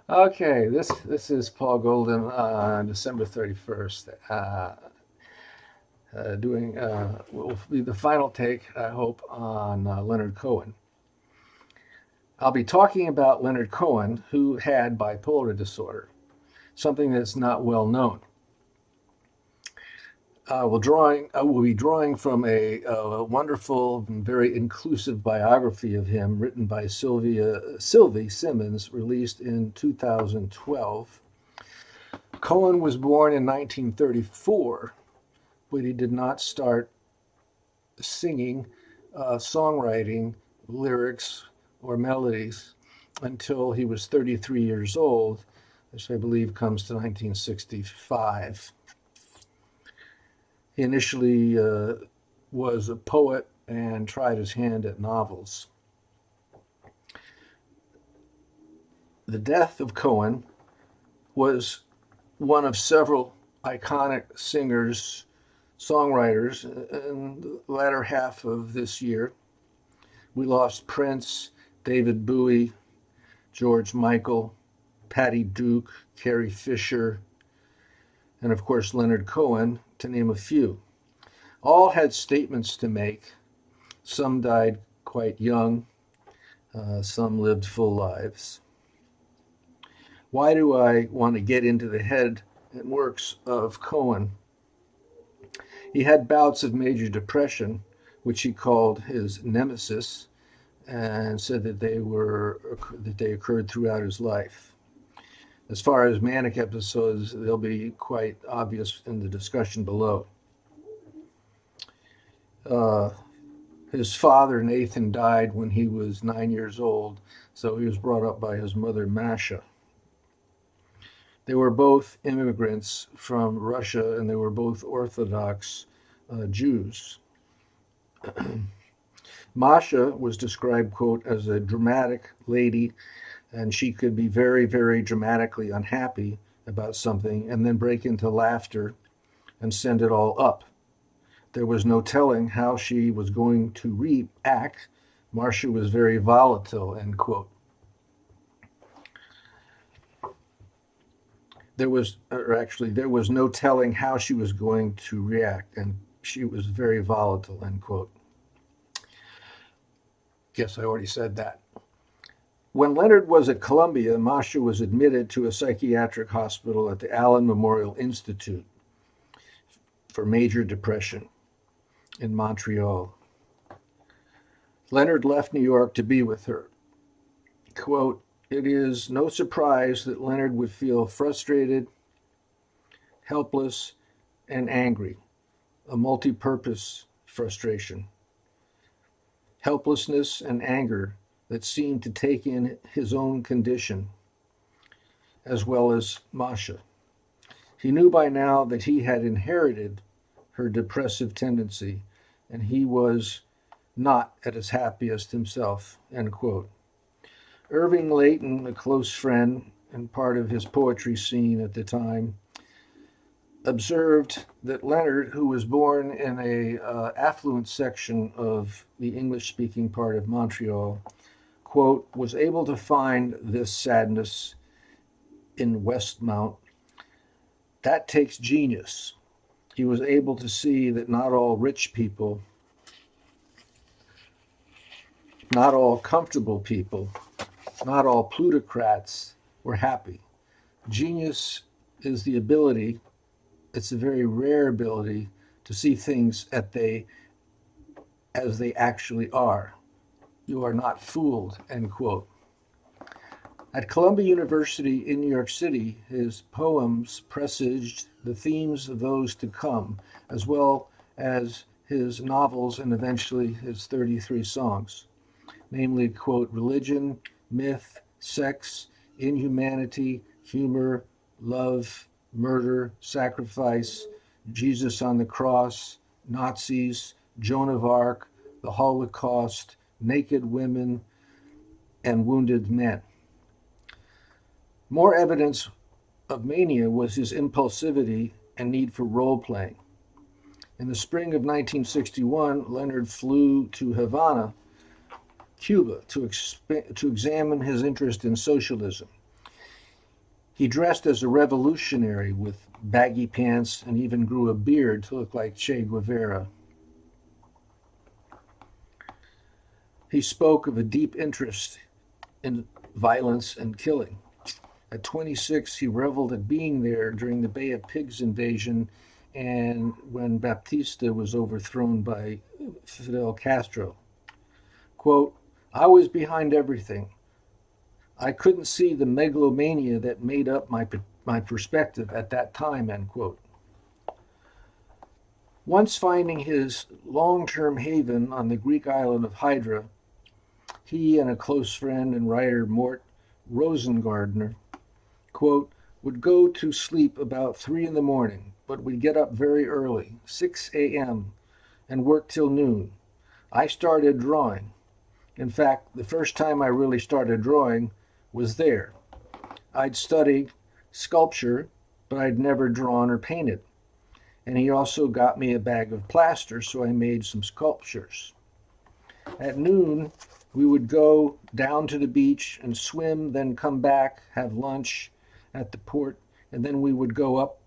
Okay, this is Paul Golden on December 31st, doing will be the final take, I hope, on Leonard Cohen. I'll be talking about Leonard Cohen, who had bipolar disorder, something that's not well known. I will be drawing from a wonderful and very inclusive biography of him written by Sylvie Simmons, released in 2012. Cohen was born in 1934, but he did not start singing, songwriting, lyrics, or melodies until he was 33 years old, which I believe comes to 1965. He initially was a poet and tried his hand at novels. The death of Cohen was one of several iconic singers, songwriters in the latter half of this year. We lost Prince, David Bowie, George Michael, Patty Duke, Carrie Fisher, and of course Leonard Cohen, to name a few. All had statements to make. Some died quite young, some lived full lives. Why do I want to get into the head and works of Cohen? He had bouts of major depression, which he called his nemesis, and said that they occurred throughout his life. As far as manic episodes, they'll be quite obvious in the discussion below. His father, Nathan, died when he was 9 years old, so he was brought up by his mother, Masha. They were both immigrants from Russia, and they were both Orthodox Jews. Masha was described, quote, as a dramatic lady, and she could be very, very dramatically unhappy about something and then break into laughter and send it all up. There was no telling how she was going to react. Marcia was very volatile, end quote. There was no telling how she was going to react, and she was very volatile, end quote. Guess I already said that. When Leonard was at Columbia, Masha was admitted to a psychiatric hospital at the Allen Memorial Institute for major depression in Montreal. Leonard left New York to be with her. Quote, "It is no surprise that Leonard would feel frustrated, helpless, and angry, a multi-purpose frustration. Helplessness and anger that seemed to take in his own condition, as well as Masha. He knew by now that he had inherited her depressive tendency, and he was not at his happiest himself," end quote. Irving Layton, a close friend and part of his poetry scene at the time, observed that Leonard, who was born in a affluent section of the English-speaking part of Montreal, quote, was able to find this sadness in Westmount. That takes genius. He was able to see that not all rich people, not all comfortable people, not all plutocrats were happy. Genius is the ability, it's a very rare ability, to see things as they actually are. You are not fooled, end quote. At Columbia University in New York City, his poems presaged the themes of those to come, as well as his novels and eventually his 33 songs, namely, quote, religion, myth, sex, inhumanity, humor, love, murder, sacrifice, Jesus on the cross, Nazis, Joan of Arc, the Holocaust, naked women, and wounded men. More evidence of mania was his impulsivity and need for role-playing. In the spring of 1961, Leonard flew to Havana, Cuba, to examine his interest in socialism. He dressed as a revolutionary with baggy pants and even grew a beard to look like Che Guevara. He spoke of a deep interest in violence and killing. At 26, he reveled at being there during the Bay of Pigs invasion and when Baptista was overthrown by Fidel Castro. Quote, I was behind everything. I couldn't see the megalomania that made up my perspective at that time, end quote. Once finding his long-term haven on the Greek island of Hydra, he and a close friend and writer Mort Rosengardner, quote, would go to sleep about 3 a.m, but we'd get up very early, 6 a.m., and work till noon. I started drawing. In fact, the first time I really started drawing was there. I'd studied sculpture, but I'd never drawn or painted. And he also got me a bag of plaster, so I made some sculptures. At noon, we would go down to the beach and swim, then come back, have lunch at the port, and then we would go up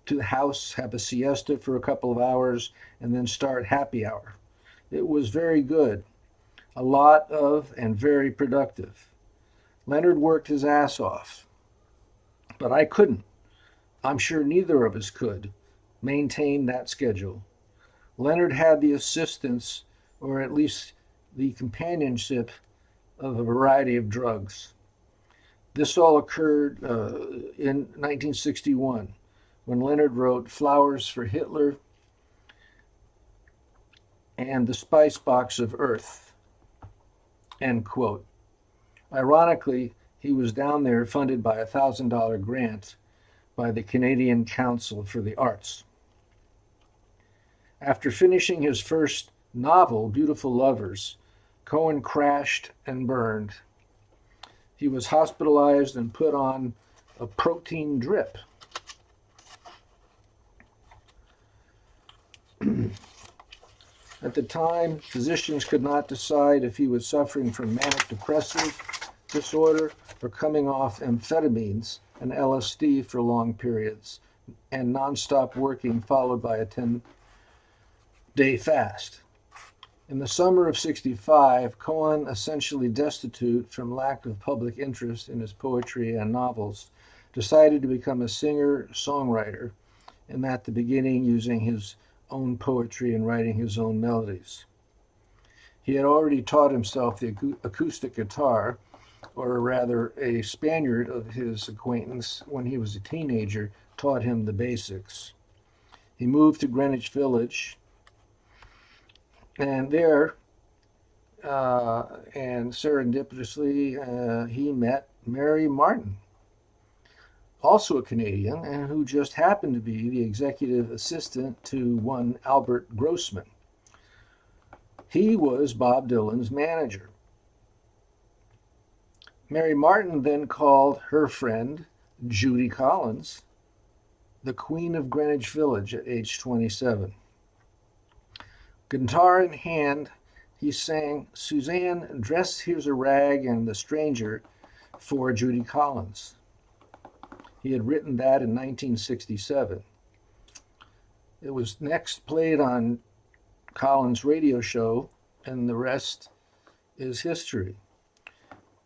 to the house, have a siesta for a couple of hours, and then start happy hour. It was very good, a lot of and very productive. Leonard worked his ass off, but I couldn't. I'm sure neither of us could maintain that schedule. Leonard had the assistance, or at least the companionship, of a variety of drugs. This all occurred in 1961, when Leonard wrote Flowers for Hitler and The Spice Box of Earth, end quote. Ironically, he was down there funded by a $1,000 grant by the Canadian Council for the Arts. After finishing his first novel, Beautiful Lovers, Cohen crashed and burned. He was hospitalized and put on a protein drip. At the time, physicians could not decide if he was suffering from manic depressive disorder or coming off amphetamines and LSD for long periods and nonstop working followed by a 10-day fast. In the summer of '65, Cohen, essentially destitute from lack of public interest in his poetry and novels, decided to become a singer-songwriter, and at the beginning using his own poetry and writing his own melodies. He had already taught himself the acoustic guitar, or rather a Spaniard of his acquaintance when he was a teenager taught him the basics. He moved to Greenwich Village, and there, and serendipitously, he met Mary Martin, also a Canadian, and who just happened to be the executive assistant to one Albert Grossman. He was Bob Dylan's manager. Mary Martin then called her friend, Judy Collins, the Queen of Greenwich Village at age 27. Guitar in hand, he sang Suzanne, Dress Here's a Rag and The Stranger for Judy Collins. He had written that in 1967. It was next played on Collins' radio show, and the rest is history.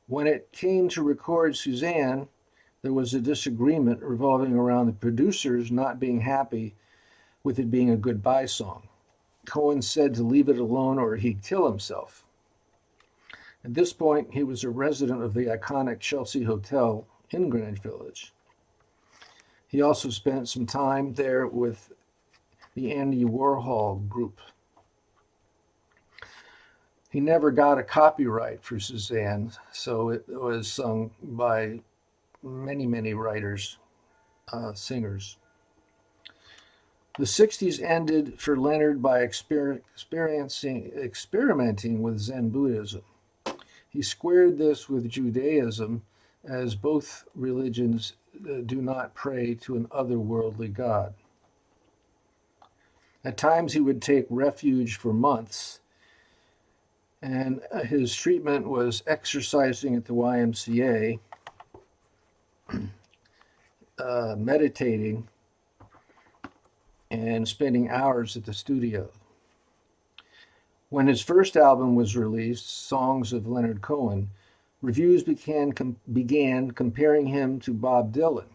When it came to record Suzanne, there was a disagreement revolving around the producers not being happy with it being a goodbye song. Cohen said to leave it alone or he'd kill himself. At this point, he was a resident of the iconic Chelsea Hotel in Greenwich Village. He also spent some time there with the Andy Warhol group. He never got a copyright for Suzanne, so it was sung by many, many writers, singers. The 60s ended for Leonard by experimenting with Zen Buddhism. He squared this with Judaism, as both religions do not pray to an otherworldly God. At times he would take refuge for months, and his treatment was exercising at the YMCA meditating and spending hours at the studio. When his first album was released, Songs of Leonard Cohen, reviews began comparing him to Bob Dylan.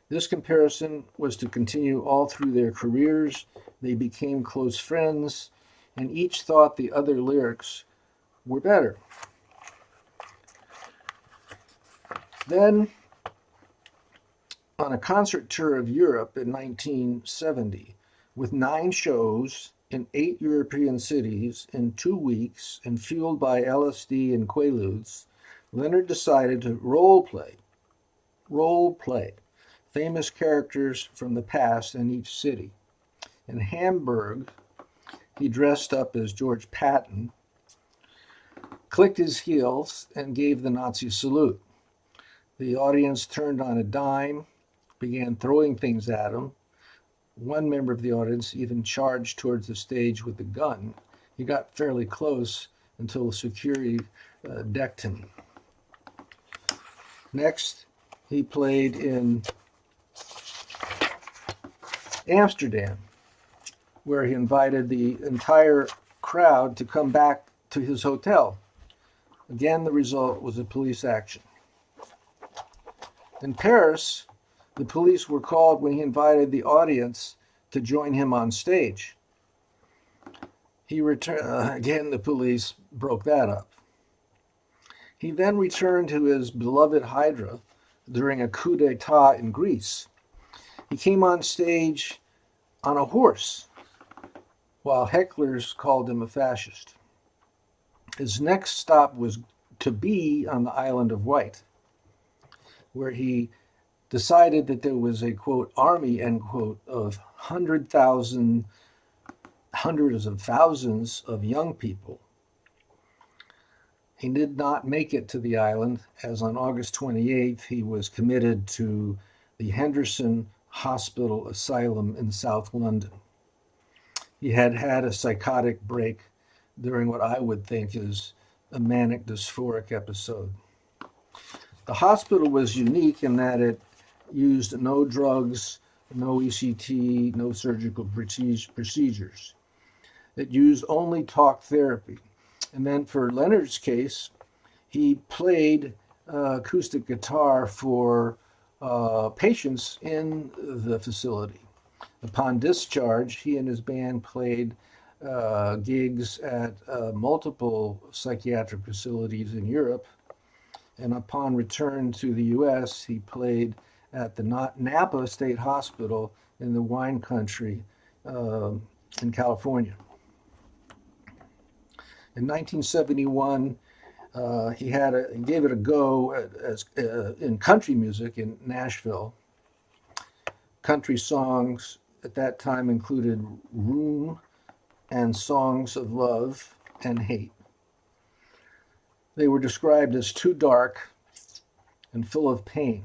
This comparison was to continue all through their careers. They became close friends, and each thought the other lyrics were better. Then, on a concert tour of Europe in 1970, with 9 shows in 8 European cities in 2 weeks and fueled by LSD and Quaaludes, Leonard decided to role play famous characters from the past in each city. In Hamburg, he dressed up as George Patton, clicked his heels, and gave the Nazi salute. The audience turned on a dime, began throwing things at him. One member of the audience even charged towards the stage with a gun. He got fairly close until security decked him. Next, he played in Amsterdam, where he invited the entire crowd to come back to his hotel. Again, the result was a police action. In Paris, the police were called when he invited the audience to join him on stage. He returned. Again, the police broke that up. He then returned to his beloved Hydra during a coup d'etat in Greece. He came on stage on a horse, while hecklers called him a fascist. His next stop was to be on the island of Wight, where he decided that there was a, quote, army, end quote, of hundreds of thousands of young people. He did not make it to the island, as on August 28th, he was committed to the Henderson Hospital Asylum in South London. He had had a psychotic break during what I would think is a manic dysphoric episode. The hospital was unique in that it used no drugs, no ECT, no surgical procedures. It used only talk therapy. And then for Leonard's case, he played acoustic guitar for patients in the facility. Upon discharge, he and his band played gigs at multiple psychiatric facilities in Europe. And upon return to the U.S., he played at the Napa State Hospital in the wine country in California. In 1971, he gave it a go in country music in Nashville. Country songs at that time included Room and Songs of Love and Hate. They were described as too dark and full of pain.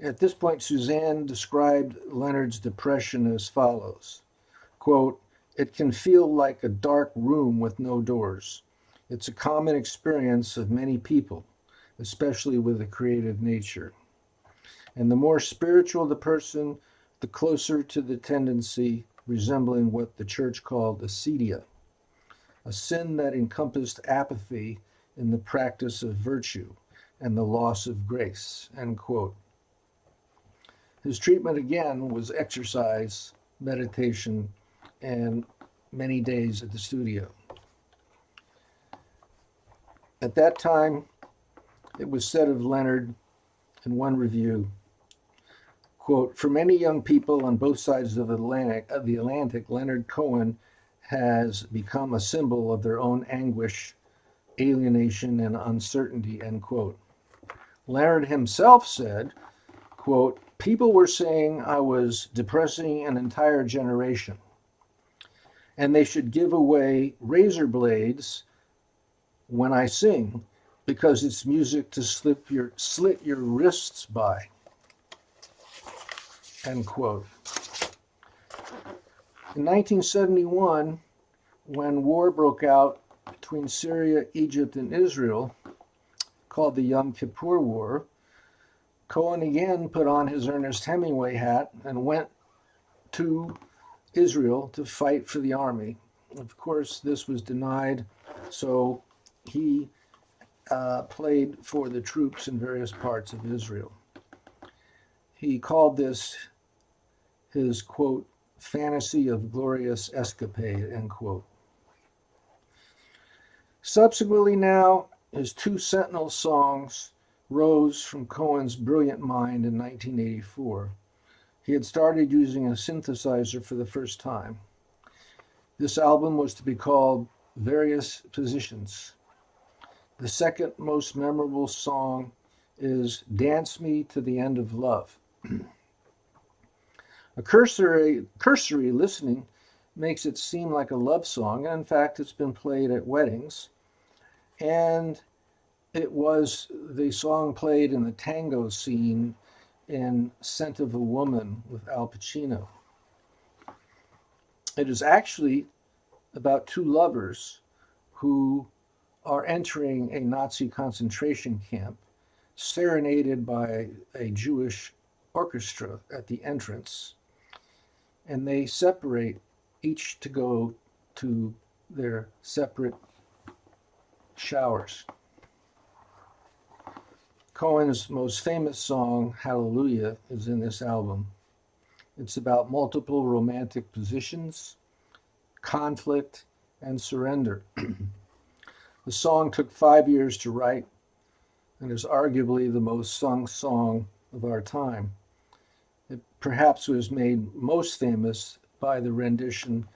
At this point, Suzanne described Leonard's depression as follows, quote, "It can feel like a dark room with no doors. It's a common experience of many people, especially with a creative nature. And the more spiritual the person, the closer to the tendency resembling what the church called acedia, a sin that encompassed apathy in the practice of virtue and the loss of grace," end quote. His treatment again was exercise, meditation, and many days at the studio. At that time, it was said of Leonard in one review, quote, "For many young people on both sides of the Atlantic, Leonard Cohen has become a symbol of their own anguish, alienation, and uncertainty," end quote. Leonard himself said, quote, "People were saying I was depressing an entire generation, and they should give away razor blades when I sing because it's music to slit your wrists by," end quote. In 1971, when war broke out between Syria, Egypt, and Israel, called the Yom Kippur War, Cohen again put on his Ernest Hemingway hat and went to Israel to fight for the army. Of course, this was denied, so he played for the troops in various parts of Israel. He called this his, quote, fantasy of glorious escapade, end quote. Subsequently now, his two Sentinel songs rose from Cohen's brilliant mind in 1984. He had started using a synthesizer for the first time. This album was to be called Various Positions. The second most memorable song is Dance Me to the End of Love. A cursory listening makes it seem like a love song, and in fact, it's been played at weddings. And it was the song played in the tango scene in Scent of a Woman with Al Pacino. It is actually about two lovers who are entering a Nazi concentration camp, serenaded by a Jewish orchestra at the entrance, and they separate, each to go to their separate showers. Cohen's most famous song, Hallelujah, is in this album. It's about multiple romantic positions, conflict, and surrender. The song took 5 years to write and is arguably the most sung song of our time. It perhaps was made most famous by the rendition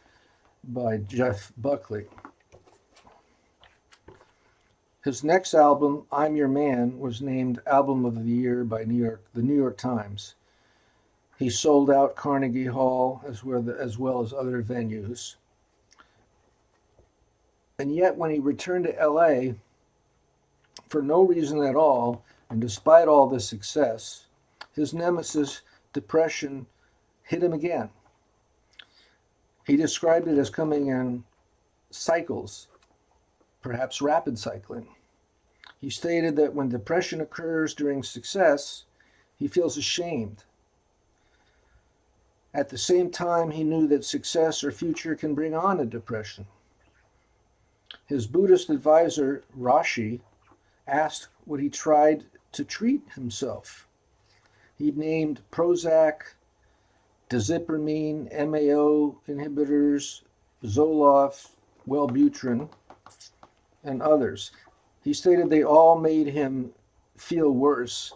by Jeff Buckley. His next album, I'm Your Man, was named Album of the Year by the New York Times. He sold out Carnegie Hall as well as other venues. And yet when he returned to LA, for no reason at all, and despite all the success, his nemesis, depression, hit him again. He described it as coming in cycles, perhaps rapid cycling. He stated that when depression occurs during success, he feels ashamed. At the same time, he knew that success or future can bring on a depression. His Buddhist advisor, Rashi, asked would he tried to treat himself. He named Prozac, diazepamine, MAO inhibitors, Zoloft, Wellbutrin, and others. He stated they all made him feel worse,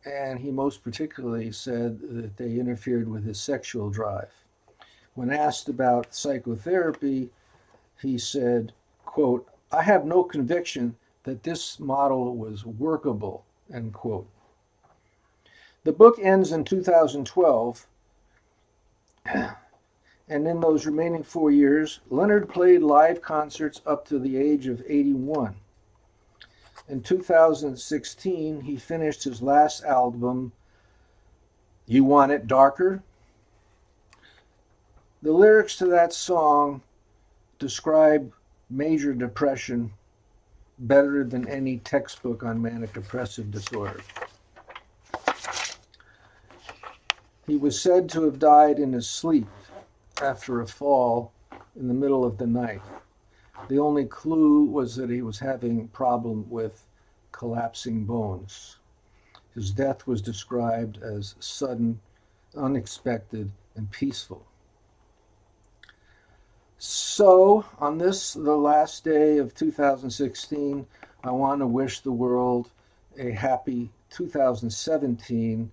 and he most particularly said that they interfered with his sexual drive. When asked about psychotherapy, he said, quote, I have no conviction that this model was workable, end quote. The book ends in 2012, and in those remaining 4 years, Leonard played live concerts up to the age of 81. In 2016, he finished his last album, You Want It Darker? The lyrics to that song describe major depression better than any textbook on manic depressive disorder. He was said to have died in his sleep after a fall in the middle of the night. The only clue was that he was having a problem with collapsing bones. His death was described as sudden, unexpected, and peaceful. So, on this, the last day of 2016, I want to wish the world a happy 2017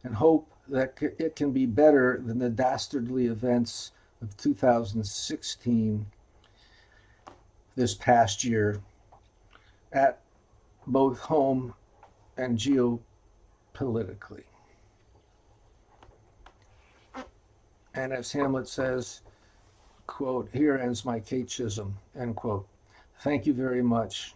and hope that it can be better than the dastardly events of 2016 this past year at both home and geopolitically. And as Hamlet says, quote, here ends my Kate Chisholm, end quote. Thank you very much.